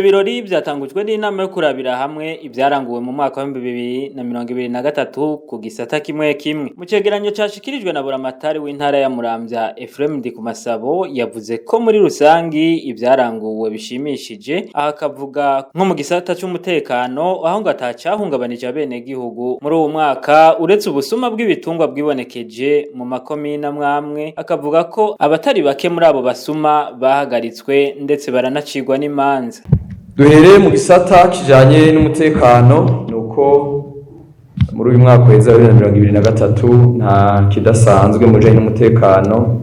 birori vyatangujwe n'inama yo kurabira hamwe ivyaranguwe mu mwaka wa 2023 ku gisata kimwe kimwe. Mu cegeranyo cashikirijwe na buramatari w'intara ya Muramvya Ephrem Ndikumasabo yavuze ko muri rusangi ivyaranguwe bishimishije, aha akavuga nko mu gisata c'umutekano aho ngo atacahungabanije abene gihugu muri uwo mwaka uretse ubusuma bw'ibitungwa bwibonekeje mu makomine amwamwe, akavuga ko abatari bake muri abo basuma bahagaritswe ndetse baranacigwa n'imanza. Duhereye mu gisata kijanye n'umutekano nuko muri uyu mwaka weza 2023 nta kidasanzwe mu bijanye n'umutekano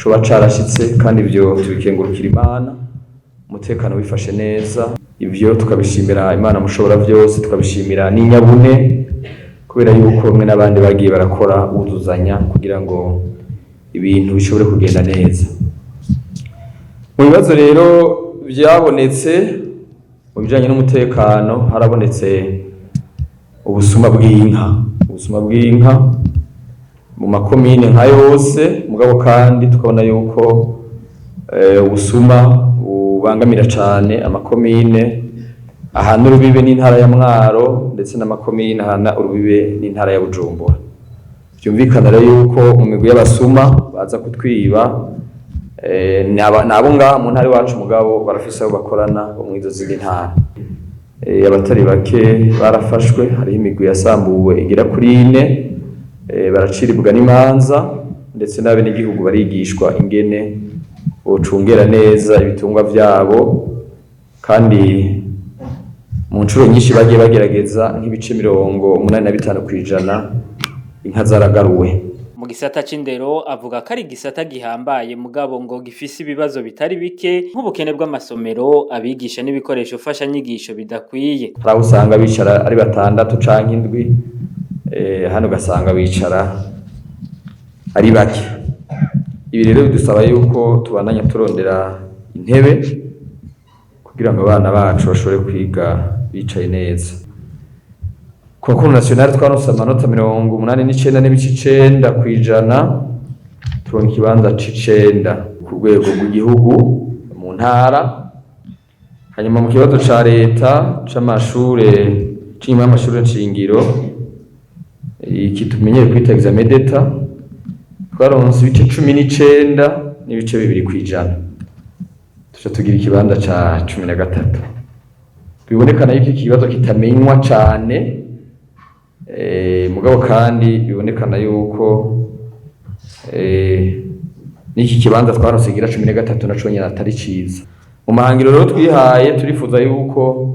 coba carashitse, kandi ivyo tubikengurukira Imana. Umutekano wifashe neza, ivyo tukabishimira Imana mushobora vyose, tukabishimira n'inyabune kubera yuko bamwe n'abandi bagiye barakora ubuzuzanya kugira ngo ibintu bishobore kugenda neza. Mu bibazo rero vyabonetse mu bijanye n'umutekano harabonetse ubusuma bw'inka mu makomine nka yose, mugabo kandi tukabona yuko ubusuma bubangamira cane amakomine ahana urubibe n'intara ya Mwaro ndetse n'amakomine ahana urubibe n'intara ya Bujumbura. Vyumvikana rero yuko mu migwi y'abasuma baza kutwiba nabo ngaha mu ntara iwacu mugabo barafise aho bakorana mu izo zindi ntara. Abatari bake barafashwe, hariho imigwi yasambuwe igera kuri 4, baraciribwa n'imanza ndetse n'abenegihugu barigishwa ingene bocungera neza ibitungwa vyabo, kandi mu ncuro nyinshi bagiye bagerageza nk'ibice 85% inka zaragaruwe. Mu gisata c'indero avuga ko ari gisata gihambaye mugabo ngo gifise ibibazo bitari bike nk'ubukene bw'amasomero, abigisha n'ibikoresho fasha nyigisho bidakwiye. Hari usanga bicara ari 6 canke 7, hano gasanga bicara ari bake. Ibi rero bidusaba yuko tubananya turondera intebe kugira ngo abana bacu bashobore kwiga bicaye neza. Concours national twaronse amanota 89.9 kwijana, turonka ikibanza c'9 ku rwego rw'igihugu mu ntara. Hanyuma mu kibazo ca leta c'amashure c'amashuri nshingiro iki tumenyeye kwita examen d'etat, twaronse ibice 19 n'ibice 2 kwijana, tuca tugira ikibanza ca 13. Bibonekana yuko ikibazo kitamenywa cane, mugabo kandi bibonekana yuko n'iki kibanza twaronse gira 13 naco nyine atari ciza. Mu mahangiro rero twihaye turifuza yuko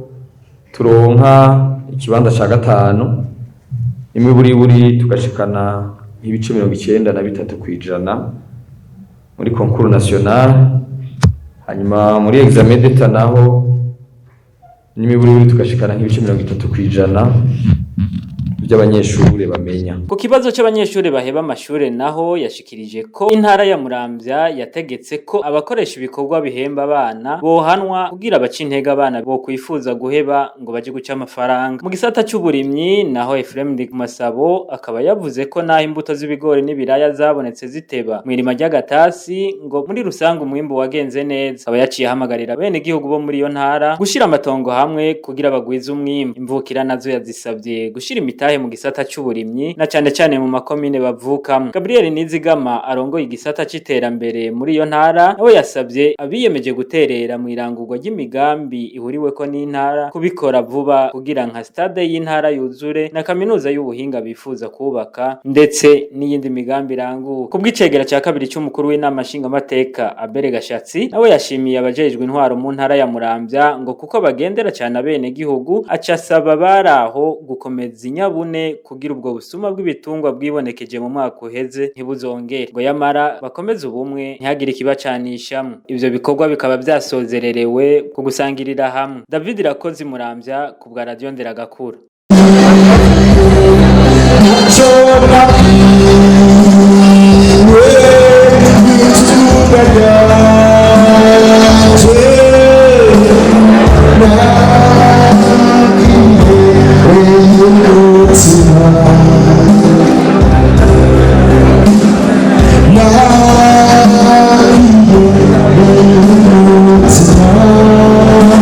turonka ikibanza ca 5, imwe buri tugashikana ibice 93 kwijana muri concours national. Hanyuma muri examen d'etat naho nimwe buri tugashikana nk'ibice 30 kwijana by'abanyeshure bamenya. Ku kibazo c'abanyeshure baheba amashure naho yashikirije ko intara ya Muramvya yategetse ko abakoresha ibikorwa bihemba abana bohanwa kugira bace intege abana bo kwifuza guheba ngo baje guca amafaranga. Mu gisata c'uburimyi naho Ephrem Ndikumasabo akaba yavuze ko naho imbuto z'ibigori n'ibiraya zabonetse ziteba mwirima ry'agatasi ngo muri rusange umwimbu wagenze neza. Aba yaciye hamagarira bene gihugu bo muri iyo ntara gushira amatongo hamwe kugira bagwize umwimbu. Imvukira nazo yazisabye gushira imitahe mu gisata c'uburimyi na cane mu makomine bavukamo. Gabriel Nizigama arongoye igisata c'iterambere muri iyo ntara nawe yasabye abiyemeje guterera mu irangurwa ry'imigambi ihuriweko n'intara kubikora vuba kugira nka stade y'intara yuzure na kaminuza y'ubuhinga bifuza kubaka ndetse n'iyindi migambi iranguwe. Kubw'icegera ca kabiri c'umukuru w'inama nshingamateka Abere Gashatsi nawe yashimiye abajejwe intwaro mu ntara ya Muramvya ngo kuko bagendera cane abene gihugu, aca asaba baraho gukomeza inyabune kugira ubwo busuma bw'ibitungwa bwibonekeje mu mwaka uheze ntibuzongere, ngo yamara bakomeze ubumwe ntihagire ikibacanishamwe. Ivyo bikorwa bikaba vyasozererewe ku gusangirira hamwe. David Rakozi, Muramvya, ku bwa Radio Nderagakura. Thank you.